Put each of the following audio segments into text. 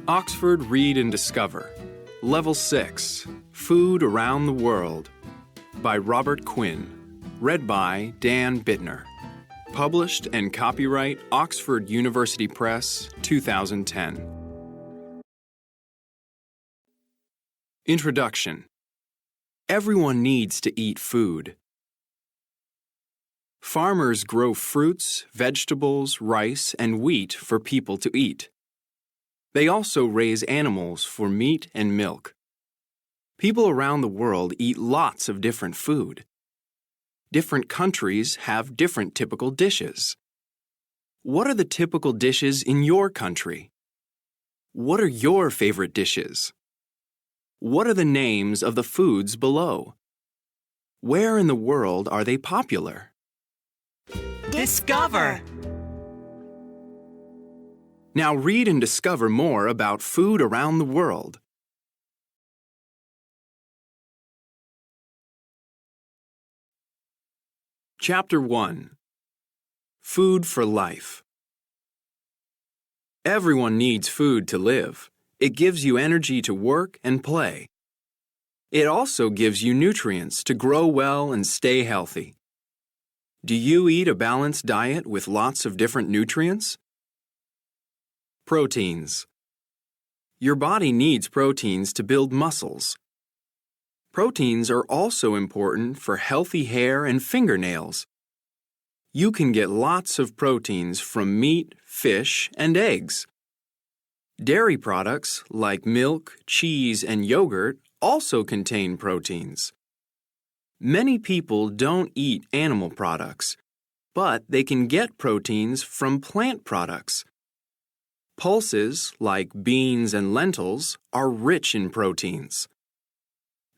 Oxford Read and Discover, Level 6, Food Around the World, by Robert Quinn, read by Dan Bittner. Published and copyright Oxford University Press, 2010. Introduction. Everyone needs to eat food. Farmers grow fruits, vegetables, rice, and wheat for people to eat. They also raise animals for meat and milk. People around the world eat lots of different food. Different countries have different typical dishes. What are the typical dishes in your country? What are your favorite dishes? What are the names of the foods below? Where in the world are they popular? Discover! Now read and discover more about food around the world. Chapter 1. Food for Life. Everyone needs food to live. It gives you energy to work and play. It also gives you nutrients to grow well and stay healthy. Do you eat a balanced diet with lots of different nutrients? Proteins. Your body needs proteins to build muscles. Proteins are also important for healthy hair and fingernails. You can get lots of proteins from meat, fish, and eggs. Dairy products like milk, cheese, and yogurt also contain proteins. Many people don't eat animal products, but they can get proteins from plant products. Pulses, like beans and lentils, are rich in proteins.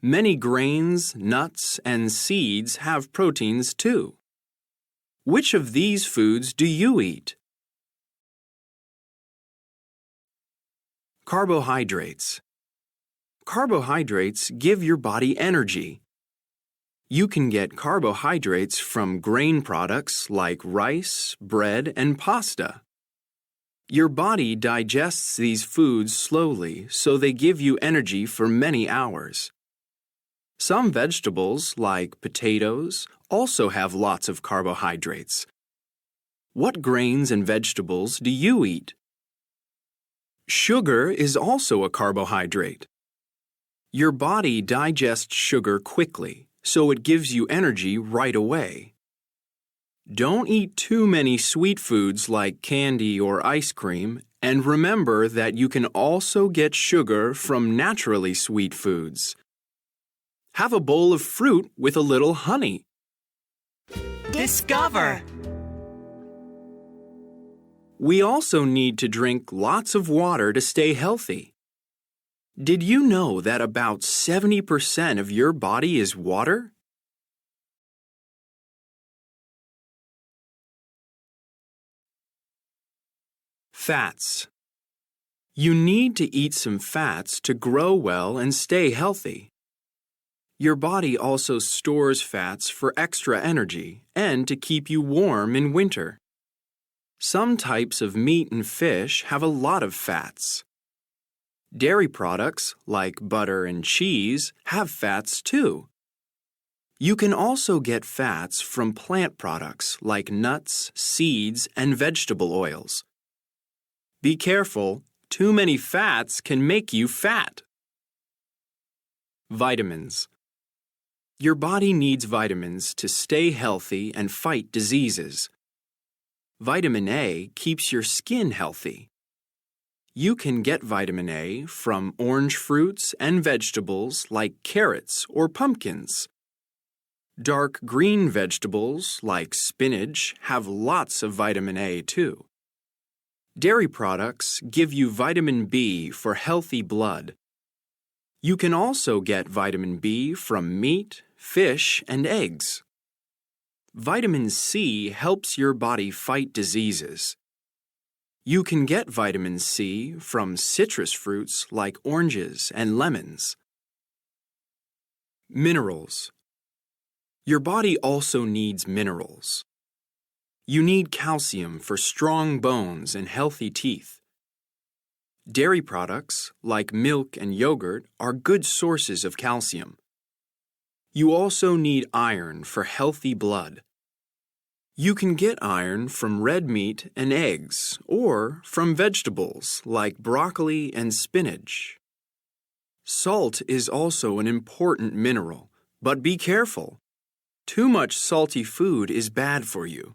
Many grains, nuts, and seeds have proteins too. Which of these foods do you eat? Carbohydrates. Carbohydrates give your body energy. You can get carbohydrates from grain products like rice, bread, and pasta. Your body digests these foods slowly, so they give you energy for many hours. Some vegetables, like potatoes, also have lots of carbohydrates. What grains and vegetables do you eat? Sugar is also a carbohydrate. Your body digests sugar quickly, so it gives you energy right away. Don't eat too many sweet foods like candy or ice cream, and remember that you can also get sugar from naturally sweet foods. Have a bowl of fruit with a little honey. Discover! We also need to drink lots of water to stay healthy. Did you know that about 70% of your body is water? Fats. You need to eat some fats to grow well and stay healthy. Your body also stores fats for extra energy and to keep you warm in winter. Some types of meat and fish have a lot of fats. Dairy products, like butter and cheese, have fats too. You can also get fats from plant products like nuts, seeds, and vegetable oils. Be careful, too many fats can make you fat. Vitamins. Your body needs vitamins to stay healthy and fight diseases. Vitamin A keeps your skin healthy. You can get vitamin A from orange fruits and vegetables like carrots or pumpkins. Dark green vegetables like spinach have lots of vitamin A too. Dairy products give you vitamin B for healthy blood. You can also get vitamin B from meat, fish, and eggs. Vitamin C helps your body fight diseases. You can get vitamin C from citrus fruits like oranges and lemons. Minerals. Your body also needs minerals. You need calcium for strong bones and healthy teeth. Dairy products, like milk and yogurt, are good sources of calcium. You also need iron for healthy blood. You can get iron from red meat and eggs, or from vegetables like broccoli and spinach. Salt is also an important mineral, but be careful. Too much salty food is bad for you.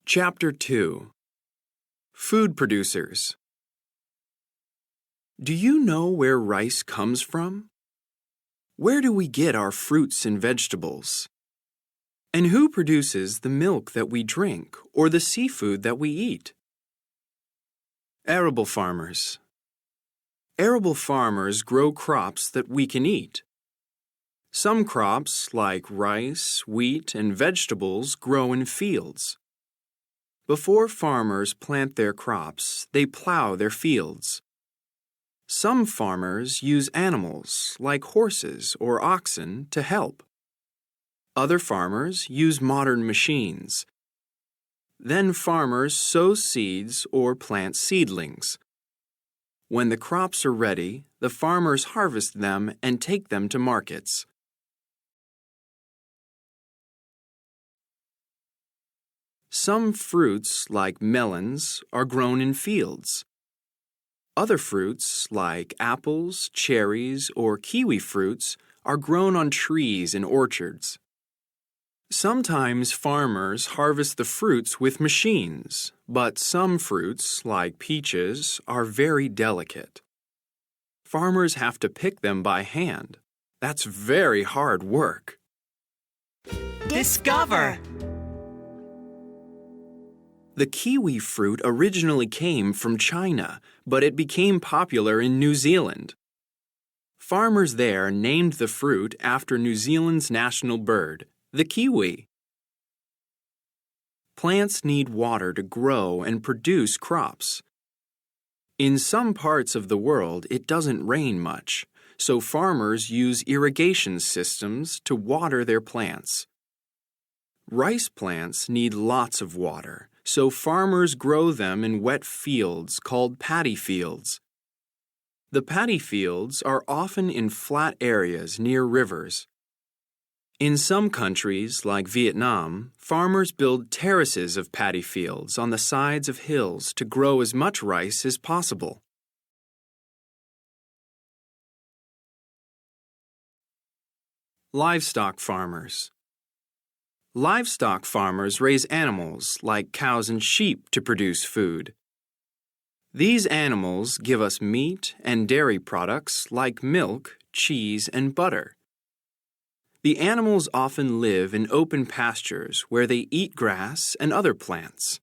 Chapter 2. Food Producers. Do you know where rice comes from? Where do we get our fruits and vegetables? And who produces the milk that we drink or the seafood that we eat? Arable farmers. Arable farmers grow crops that we can eat. Some crops, like rice, wheat, and vegetables, grow in fields. Before farmers plant their crops, they plow their fields. Some farmers use animals, like horses or oxen, to help. Other farmers use modern machines. Then farmers sow seeds or plant seedlings. When the crops are ready, the farmers harvest them and take them to markets. Some fruits, like melons, are grown in fields. Other fruits, like apples, cherries, or kiwi fruits, are grown on trees in orchards. Sometimes farmers harvest the fruits with machines, but some fruits, like peaches, are very delicate. Farmers have to pick them by hand. That's very hard work. Discover! The kiwi fruit originally came from China, but it became popular in New Zealand. Farmers there named the fruit after New Zealand's national bird, the kiwi. Plants need water to grow and produce crops. In some parts of the world, it doesn't rain much, so farmers use irrigation systems to water their plants. Rice plants need lots of water, so farmers grow them in wet fields called paddy fields. The paddy fields are often in flat areas near rivers. In some countries, like Vietnam, farmers build terraces of paddy fields on the sides of hills to grow as much rice as possible. Livestock farmers. Livestock farmers raise animals like cows and sheep to produce food. These animals give us meat and dairy products like milk, cheese, and butter. The animals often live in open pastures where they eat grass and other plants.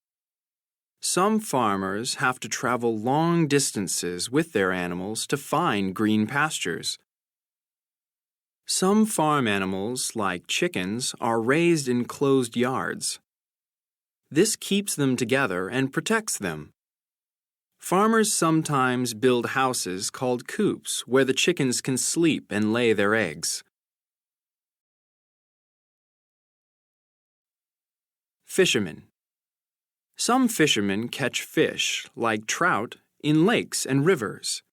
Some farmers have to travel long distances with their animals to find green pastures. Some farm animals, like chickens, are raised in closed yards. This keeps them together and protects them. Farmers sometimes build houses called coops where the chickens can sleep and lay their eggs. Fishermen. Some fishermen catch fish, like trout, in lakes and rivers.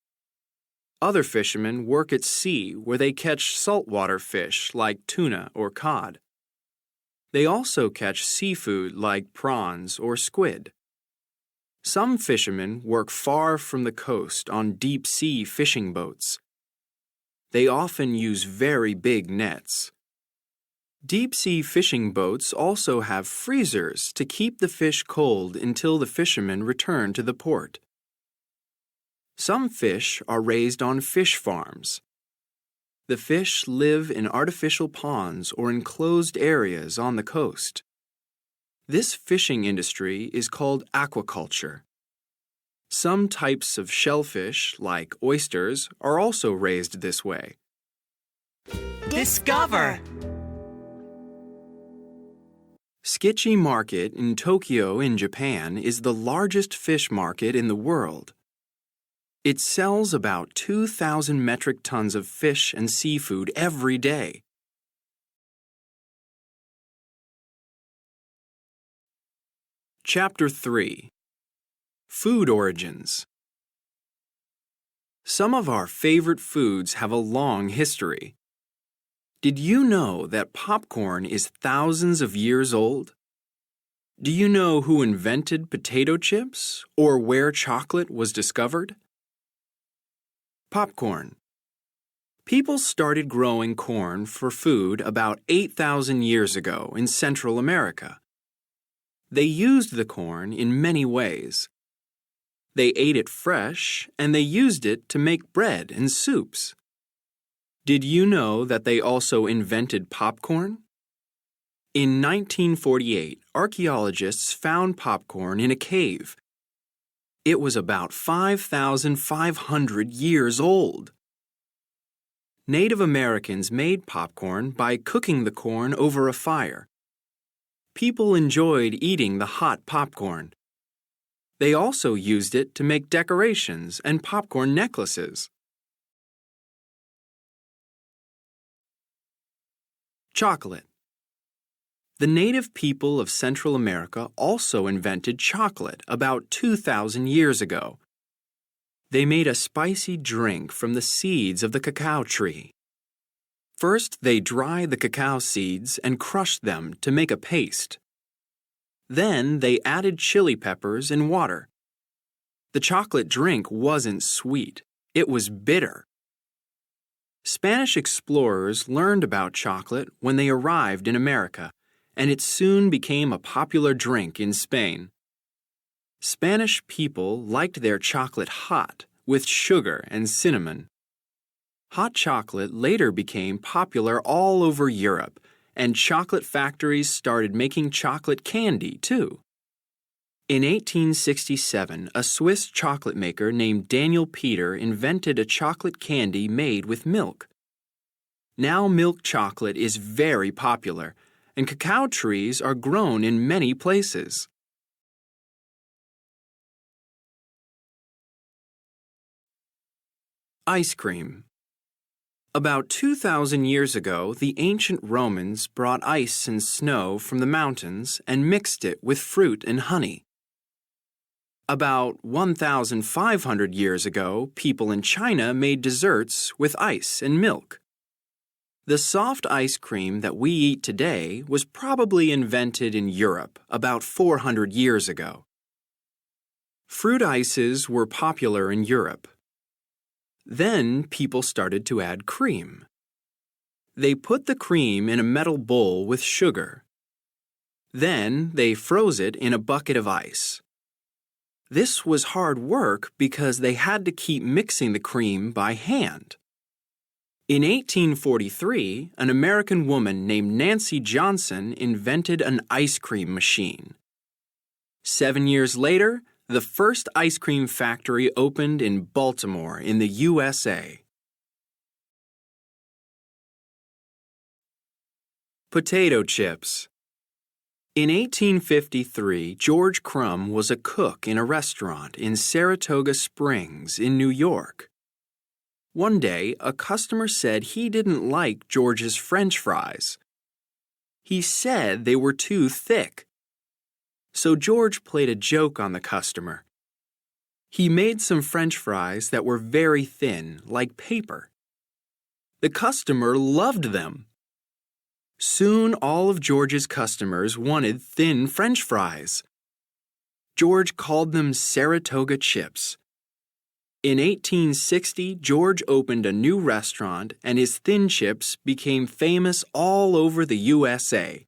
Other fishermen work at sea where they catch saltwater fish like tuna or cod. They also catch seafood like prawns or squid. Some fishermen work far from the coast on deep-sea fishing boats. They often use very big nets. Deep-sea fishing boats also have freezers to keep the fish cold until the fishermen return to the port. Some fish are raised on fish farms. The fish live in artificial ponds or enclosed areas on the coast. This fishing industry is called aquaculture. Some types of shellfish, like oysters, are also raised this way. Discover! Tsukiji Market in Tokyo in Japan is the largest fish market in the world. It sells about 2,000 metric tons of fish and seafood every day. Chapter 3. Food Origins. Some of our favorite foods have a long history. Did you know that popcorn is thousands of years old? Do you know who invented potato chips or where chocolate was discovered? Popcorn. People started growing corn for food about 8,000 years ago in Central America. They used the corn in many ways. They ate it fresh, and they used it to make bread and soups. Did you know that they also invented popcorn? In 1948, archaeologists found popcorn in a cave. It was about 5,500 years old. Native Americans made popcorn by cooking the corn over a fire. People enjoyed eating the hot popcorn. They also used it to make decorations and popcorn necklaces. Chocolate. The native people of Central America also invented chocolate about 2,000 years ago. They made a spicy drink from the seeds of the cacao tree. First, they dried the cacao seeds and crushed them to make a paste. Then, they added chili peppers and water. The chocolate drink wasn't sweet. It was bitter. Spanish explorers learned about chocolate when they arrived in America, and it soon became a popular drink in Spain. Spanish people liked their chocolate hot, with sugar and cinnamon. Hot chocolate later became popular all over Europe, and chocolate factories started making chocolate candy, too. In 1867, a Swiss chocolate maker named Daniel Peter invented a chocolate candy made with milk. Now milk chocolate is very popular, and cacao trees are grown in many places. Ice cream. About 2,000 years ago, the ancient Romans brought ice and snow from the mountains and mixed it with fruit and honey. About 1,500 years ago, people in China made desserts with ice and milk. The soft ice cream that we eat today was probably invented in Europe about 400 years ago. Fruit ices were popular in Europe. Then people started to add cream. They put the cream in a metal bowl with sugar. Then they froze it in a bucket of ice. This was hard work because they had to keep mixing the cream by hand. In 1843, an American woman named Nancy Johnson invented an ice cream machine. 7 years later, the first ice cream factory opened in Baltimore in the USA. Potato chips. In 1853, George Crumb was a cook in a restaurant in Saratoga Springs in New York. One day, a customer said he didn't like George's French fries. He said they were too thick. So George played a joke on the customer. He made some French fries that were very thin, like paper. The customer loved them. Soon all of George's customers wanted thin French fries. George called them Saratoga chips. In 1860, George opened a new restaurant and his thin chips became famous all over the USA.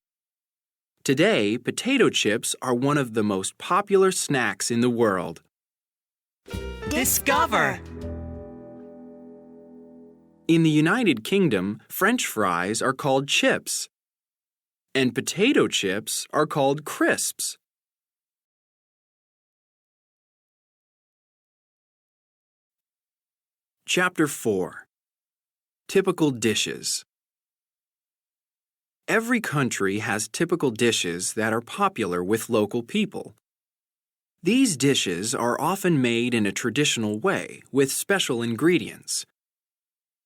Today, potato chips are one of the most popular snacks in the world. Discover! In the United Kingdom, French fries are called chips, and potato chips are called crisps. Chapter 4. Typical dishes. Every country has typical dishes that are popular with local people. These dishes are often made in a traditional way with special ingredients.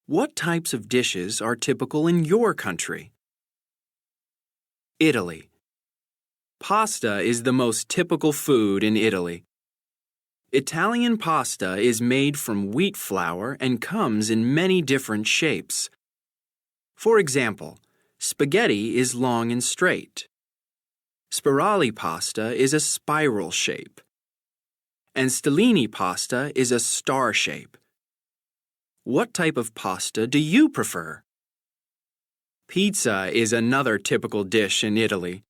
What types of dishes are typical in your country? Italy. Pasta is the most typical food in Italy. Italian pasta is made from wheat flour and comes in many different shapes. For example, spaghetti is long and straight. Spirali pasta is a spiral shape. And stellini pasta is a star shape. What type of pasta do you prefer? Pizza is another typical dish in Italy.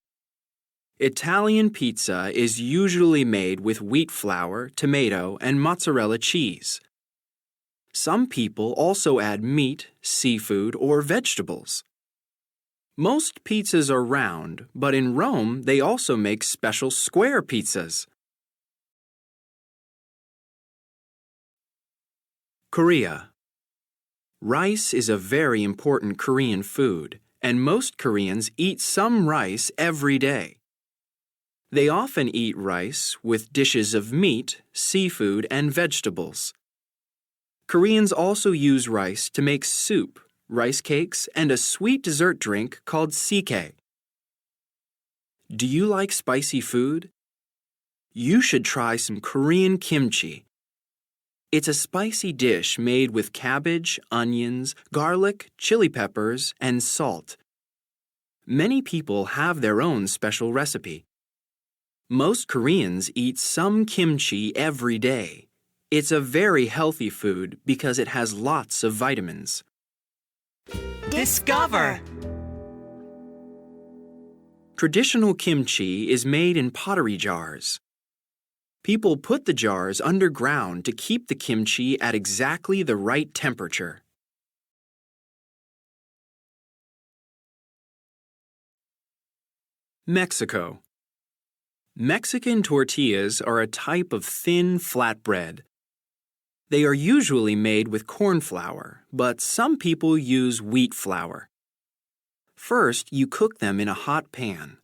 Italian pizza is usually made with wheat flour, tomato, and mozzarella cheese. Some people also add meat, seafood, or vegetables. Most pizzas are round, but in Rome they also make special square pizzas. Korea. Rice is a very important Korean food, and most Koreans eat some rice every day. They often eat rice with dishes of meat, seafood, and vegetables. Koreans also use rice to make soup, rice cakes, and a sweet dessert drink called sike. Do you like spicy food? You should try some Korean kimchi. It's a spicy dish made with cabbage, onions, garlic, chili peppers, and salt. Many people have their own special recipe. Most Koreans eat some kimchi every day. It's a very healthy food because it has lots of vitamins. Discover! Traditional kimchi is made in pottery jars. People put the jars underground to keep the kimchi at exactly the right temperature. Mexico. Mexican tortillas are a type of thin flatbread. They are usually made with corn flour, but some people use wheat flour. First, you cook them in a hot pan.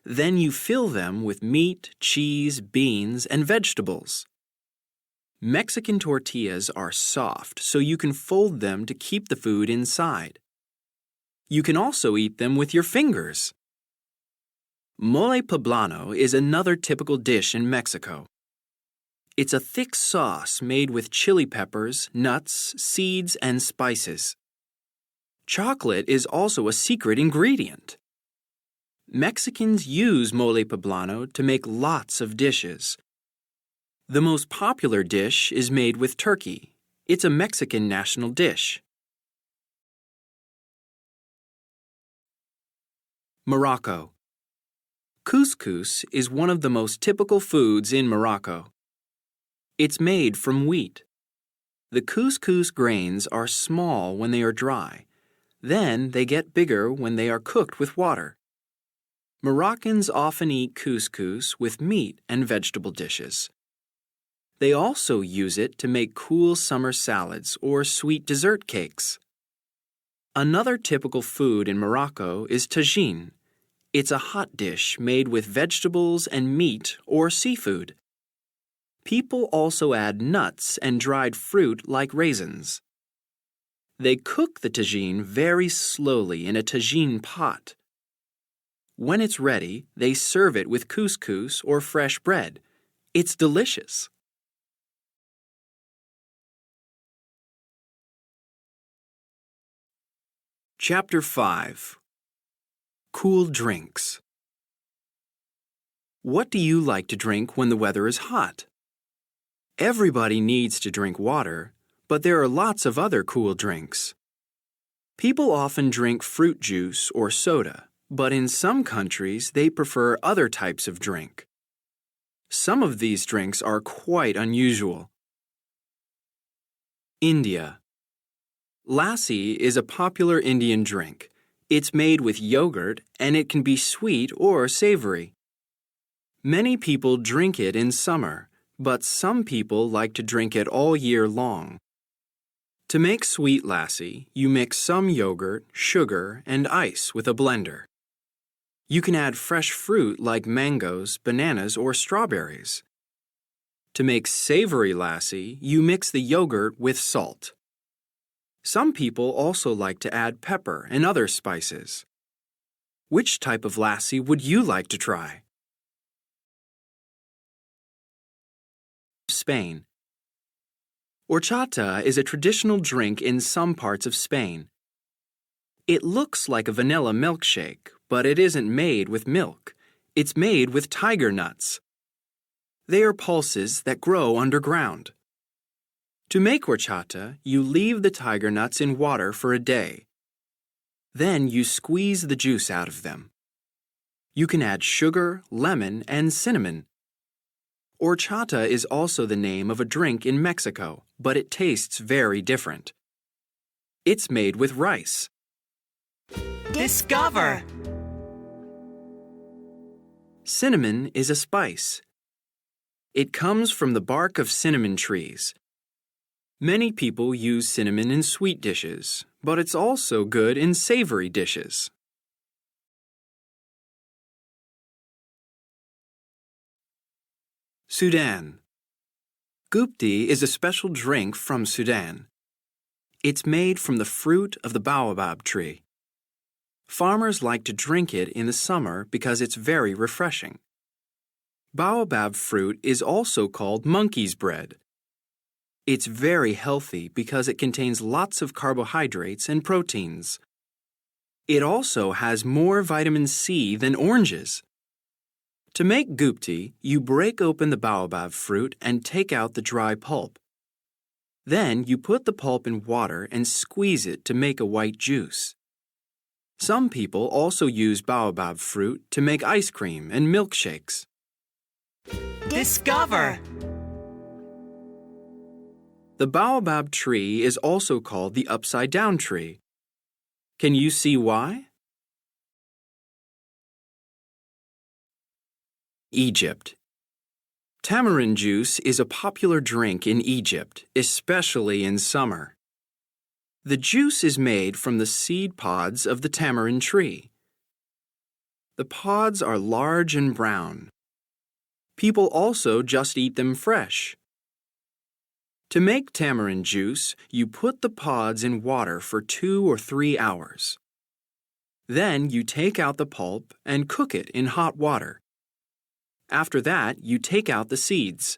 Then you fill them with meat, cheese, beans, and vegetables. Mexican tortillas are soft, so you can fold them to keep the food inside. You can also eat them with your fingers. Mole poblano is another typical dish in Mexico. It's a thick sauce made with chili peppers, nuts, seeds, and spices. Chocolate is also a secret ingredient. Mexicans use mole poblano to make lots of dishes. The most popular dish is made with turkey. It's a Mexican national dish. Morocco. Couscous is one of the most typical foods in Morocco. It's made from wheat. The couscous grains are small when they are dry. Then they get bigger when they are cooked with water. Moroccans often eat couscous with meat and vegetable dishes. They also use it to make cool summer salads or sweet dessert cakes. Another typical food in Morocco is tagine. It's a hot dish made with vegetables and meat or seafood. People also add nuts and dried fruit like raisins. They cook the tagine very slowly in a tagine pot. When it's ready, they serve it with couscous or fresh bread. It's delicious. Chapter 5. Cool drinks. What do you like to drink when the weather is hot? Everybody needs to drink water, but there are lots of other cool drinks. People often drink fruit juice or soda, but in some countries they prefer other types of drink. Some of these drinks are quite unusual. India. Lassi is a popular Indian drink. It's made with yogurt and it can be sweet or savory. Many people drink it in summer, but some people like to drink it all year long. To make sweet lassi, you mix some yogurt, sugar, and ice with a blender. You can add fresh fruit like mangoes, bananas, or strawberries. To make savory lassi, you mix the yogurt with salt. Some people also like to add pepper and other spices. Which type of lassi would you like to try? Spain. Horchata is a traditional drink in some parts of Spain. It looks like a vanilla milkshake, but it isn't made with milk. It's made with tiger nuts. They are pulses that grow underground. To make horchata, you leave the tiger nuts in water for a day. Then you squeeze the juice out of them. You can add sugar, lemon, and cinnamon. Horchata is also the name of a drink in Mexico, but it tastes very different. It's made with rice. Discover! Cinnamon is a spice. It comes from the bark of cinnamon trees. Many people use cinnamon in sweet dishes, but it's also good in savory dishes. Sudan. Gupti is a special drink from Sudan. It's made from the fruit of the baobab tree. Farmers like to drink it in the summer because it's very refreshing. Baobab fruit is also called monkey's bread. It's very healthy because it contains lots of carbohydrates and proteins. It also has more vitamin C than oranges. To make gupti, you break open the baobab fruit and take out the dry pulp. Then you put the pulp in water and squeeze it to make a white juice. Some people also use baobab fruit to make ice cream and milkshakes. Discover! The baobab tree is also called the upside-down tree. Can you see why? Egypt. Tamarind juice is a popular drink in Egypt, especially in summer. The juice is made from the seed pods of the tamarind tree. The pods are large and brown. People also just eat them fresh. To make tamarind juice, you put the pods in water for 2 or 3 hours. Then you take out the pulp and cook it in hot water. After that, you take out the seeds.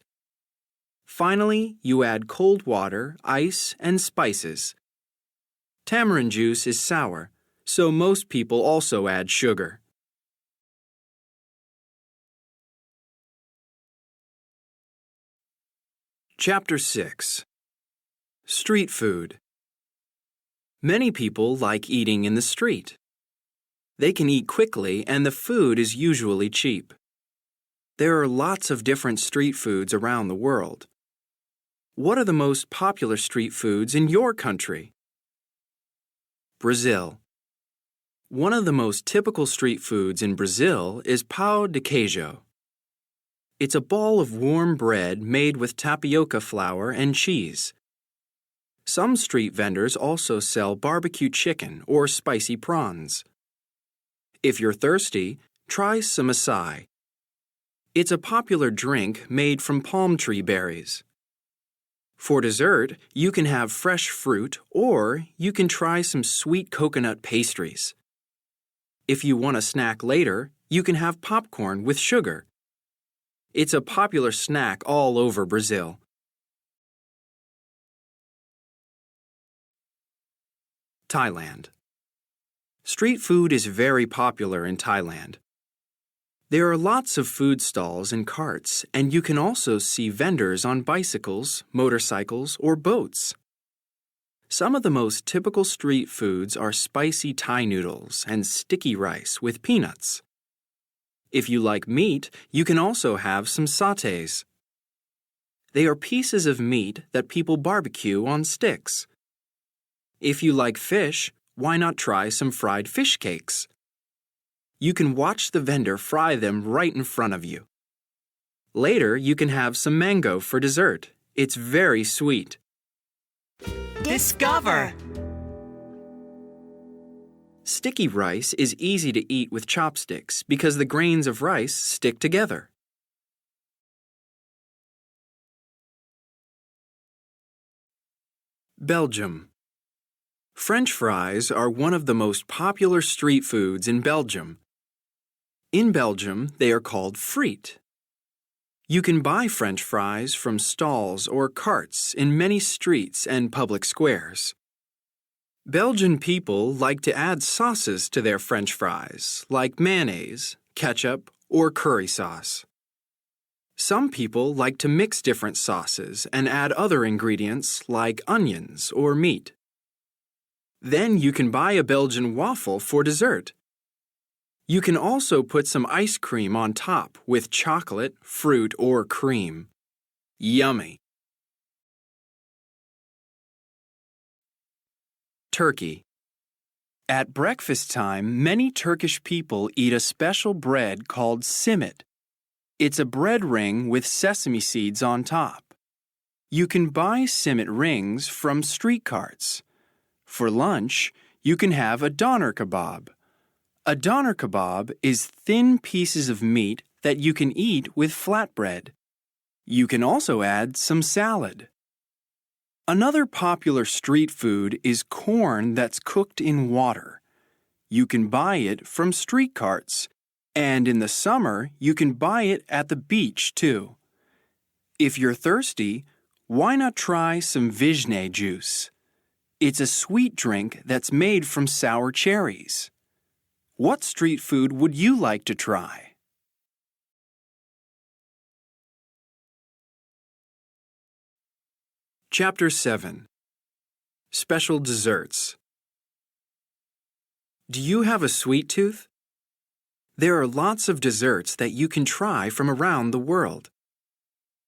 Finally, you add cold water, ice, and spices. Tamarind juice is sour, so most people also add sugar. Chapter 6. Street food. Many people like eating in the street. They can eat quickly and the food is usually cheap. There are lots of different street foods around the world. What are the most popular street foods in your country? Brazil. One of the most typical street foods in Brazil is pão de queijo. It's a ball of warm bread made with tapioca flour and cheese. Some street vendors also sell barbecue chicken or spicy prawns. If you're thirsty, try some açaí. It's a popular drink made from palm tree berries. For dessert, you can have fresh fruit or you can try some sweet coconut pastries. If you want a snack later, you can have popcorn with sugar. It's a popular snack all over Brazil. Thailand. Street food is very popular in Thailand. There are lots of food stalls and carts, and you can also see vendors on bicycles, motorcycles, or boats. Some of the most typical street foods are spicy Thai noodles and sticky rice with peanuts. If you like meat, you can also have some sautés. They are pieces of meat that people barbecue on sticks. If you like fish, why not try some fried fish cakes? You can watch the vendor fry them right in front of you. Later, you can have some mango for dessert. It's very sweet. Discover! Sticky rice is easy to eat with chopsticks because the grains of rice stick together. Belgium. French fries are one of the most popular street foods in Belgium. In Belgium, they are called frites. You can buy French fries from stalls or carts in many streets and public squares. Belgian people like to add sauces to their French fries, like mayonnaise, ketchup, or curry sauce. Some people like to mix different sauces and add other ingredients like onions or meat. Then you can buy a Belgian waffle for dessert. You can also put some ice cream on top with chocolate, fruit, or cream. Yummy! Turkey. At breakfast time, many Turkish people eat a special bread called simit. It's a bread ring with sesame seeds on top. You can buy simit rings from street carts. For lunch, you can have a doner kebab. A doner kebab is thin pieces of meat that you can eat with flatbread. You can also add some salad. Another popular street food is corn that's cooked in water. You can buy it from street carts, and in the summer, you can buy it at the beach too. If you're thirsty, why not try some Vizhne juice? It's a sweet drink that's made from sour cherries. What street food would you like to try? Chapter 7. Special Desserts. Do you have a sweet tooth? There are lots of desserts that you can try from around the world.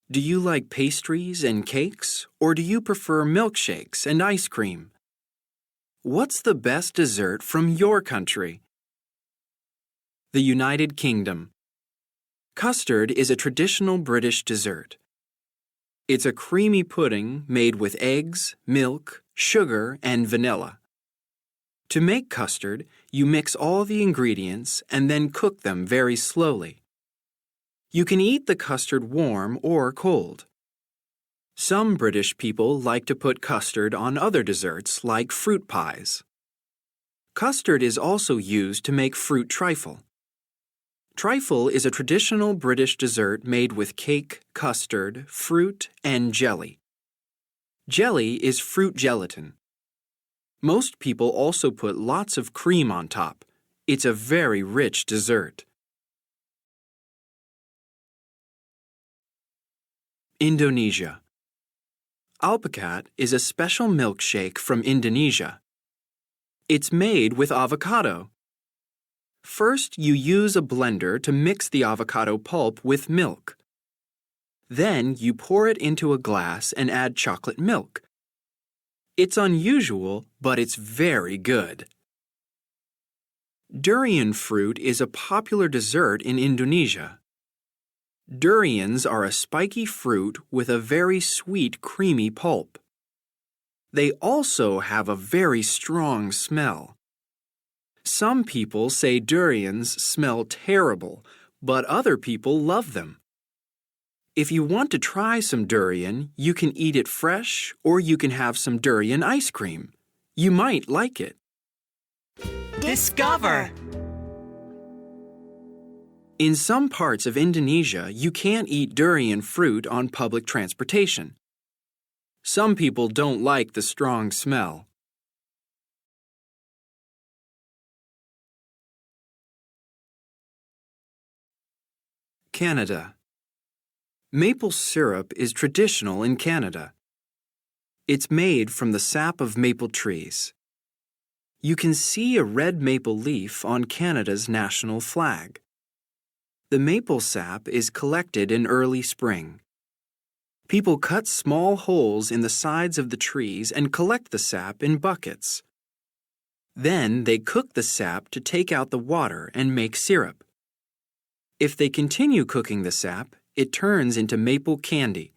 Do you like pastries and cakes, or do you prefer milkshakes and ice cream? What's the best dessert from your country? The United Kingdom. Custard is a traditional British dessert. It's a creamy pudding made with eggs, milk, sugar, and vanilla. To make custard, you mix all the ingredients and then cook them very slowly. You can eat the custard warm or cold. Some British people like to put custard on other desserts like fruit pies. Custard is also used to make fruit trifle. Trifle is a traditional British dessert made with cake, custard, fruit, and jelly. Jelly is fruit gelatin. Most people also put lots of cream on top. It's a very rich dessert. Indonesia. Alpukat is a special milkshake from Indonesia. It's made with avocado. First, you use a blender to mix the avocado pulp with milk. Then, you pour it into a glass and add chocolate milk. It's unusual, but it's very good. Durian fruit is a popular dessert in Indonesia. Durians are a spiky fruit with a very sweet, creamy pulp. They also have a very strong smell. Some people say durians smell terrible, but other people love them. If you want to try some durian, you can eat it fresh or you can have some durian ice cream. You might like it. Discover. In some parts of Indonesia, you can't eat durian fruit on public transportation. Some people don't like the strong smell. Canada. Maple syrup is traditional in Canada. It's made from the sap of maple trees. You can see a red maple leaf on Canada's national flag. The maple sap is collected in early spring. People cut small holes in the sides of the trees and collect the sap in buckets. Then they cook the sap to take out the water and make syrup. If they continue cooking the sap, it turns into maple candy.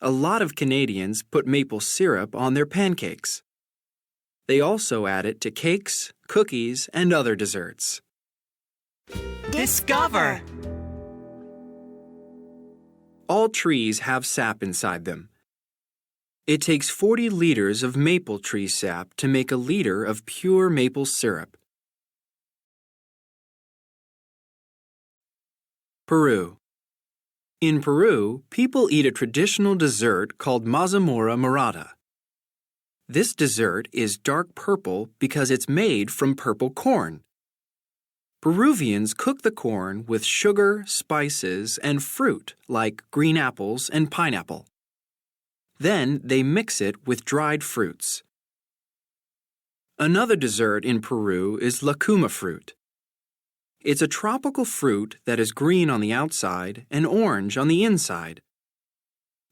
A lot of Canadians put maple syrup on their pancakes. They also add it to cakes, cookies, and other desserts. Discover. All trees have sap inside them. It takes 40 liters of maple tree sap to make a liter of pure maple syrup. Peru. In Peru, people eat a traditional dessert called mazamorra morada. This dessert is dark purple because it's made from purple corn. Peruvians cook the corn with sugar, spices, and fruit like green apples and pineapple. Then they mix it with dried fruits. Another dessert in Peru is lacuma fruit. It's a tropical fruit that is green on the outside and orange on the inside.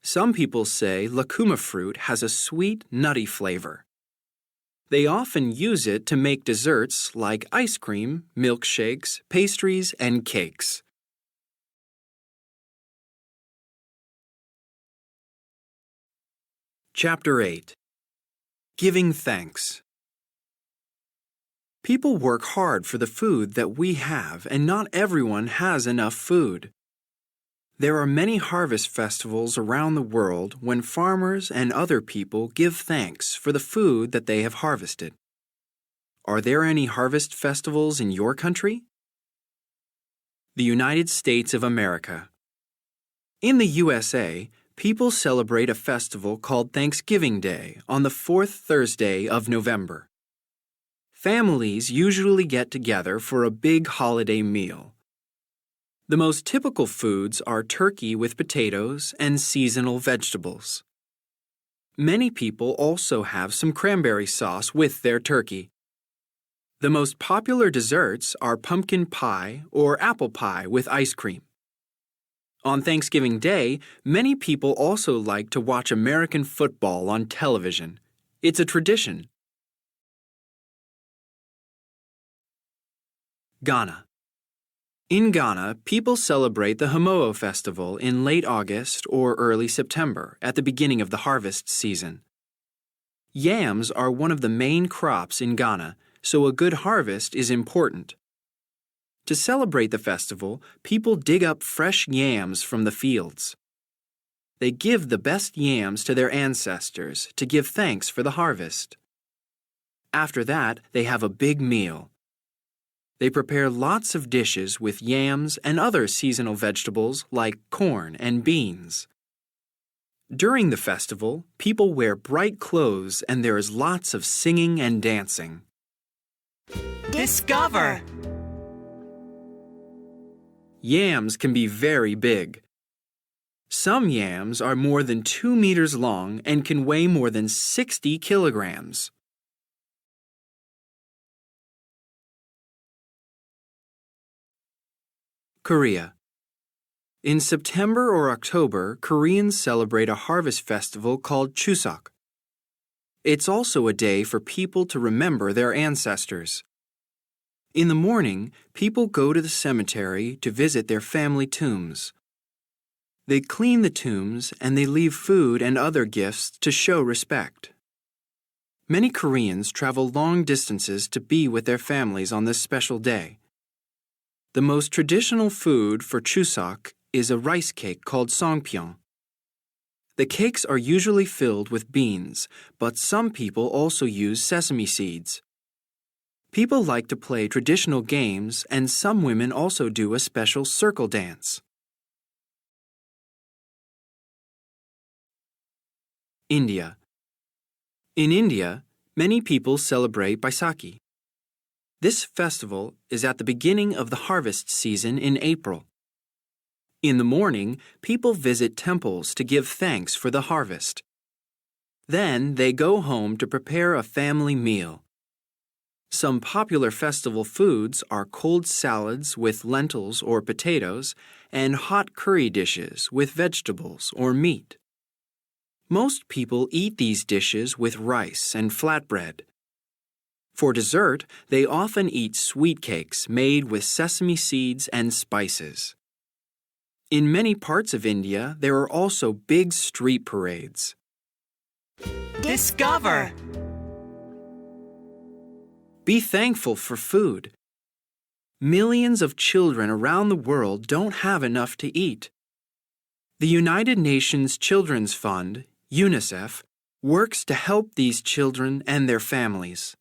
Some people say lacuma fruit has a sweet, nutty flavor. They often use it to make desserts like ice cream, milkshakes, pastries, and cakes. Chapter 8. Giving Thanks. People work hard for the food that we have, and not everyone has enough food. There are many harvest festivals around the world when farmers and other people give thanks for the food that they have harvested. Are there any harvest festivals in your country? The United States of America. In the USA, people celebrate a festival called Thanksgiving Day on the fourth Thursday of November. Families usually get together for a big holiday meal. The most typical foods are turkey with potatoes and seasonal vegetables. Many people also have some cranberry sauce with their turkey. The most popular desserts are pumpkin pie or apple pie with ice cream. On Thanksgiving Day, many people also like to watch American football on television. It's a tradition. Ghana. In Ghana, people celebrate the Homoa festival in late August or early September at the beginning of the harvest season. Yams are one of the main crops in Ghana, so a good harvest is important. To celebrate the festival, people dig up fresh yams from the fields. They give the best yams to their ancestors to give thanks for the harvest. After that, they have a big meal. They prepare lots of dishes with yams and other seasonal vegetables like corn and beans. During the festival, people wear bright clothes and there is lots of singing and dancing. Discover! Yams can be very big. Some yams are more than 2 meters long and can weigh more than 60 kilograms. Korea. In September or October, Koreans celebrate a harvest festival called Chuseok. It's also a day for people to remember their ancestors. In the morning, people go to the cemetery to visit their family tombs. They clean the tombs and they leave food and other gifts to show respect. Many Koreans travel long distances to be with their families on this special day. The most traditional food for Chuseok is a rice cake called songpyeong. The cakes are usually filled with beans, but some people also use sesame seeds. People like to play traditional games, and some women also do a special circle dance. India. In India, many people celebrate Baisakhi. This festival is at the beginning of the harvest season in April. In the morning, people visit temples to give thanks for the harvest. Then they go home to prepare a family meal. Some popular festival foods are cold salads with lentils or potatoes and hot curry dishes with vegetables or meat. Most people eat these dishes with rice and flatbread. For dessert, they often eat sweet cakes made with sesame seeds and spices. In many parts of India, there are also big street parades. Discover! Be thankful for food. Millions of children around the world don't have enough to eat. The United Nations Children's Fund, UNICEF, works to help these children and their families.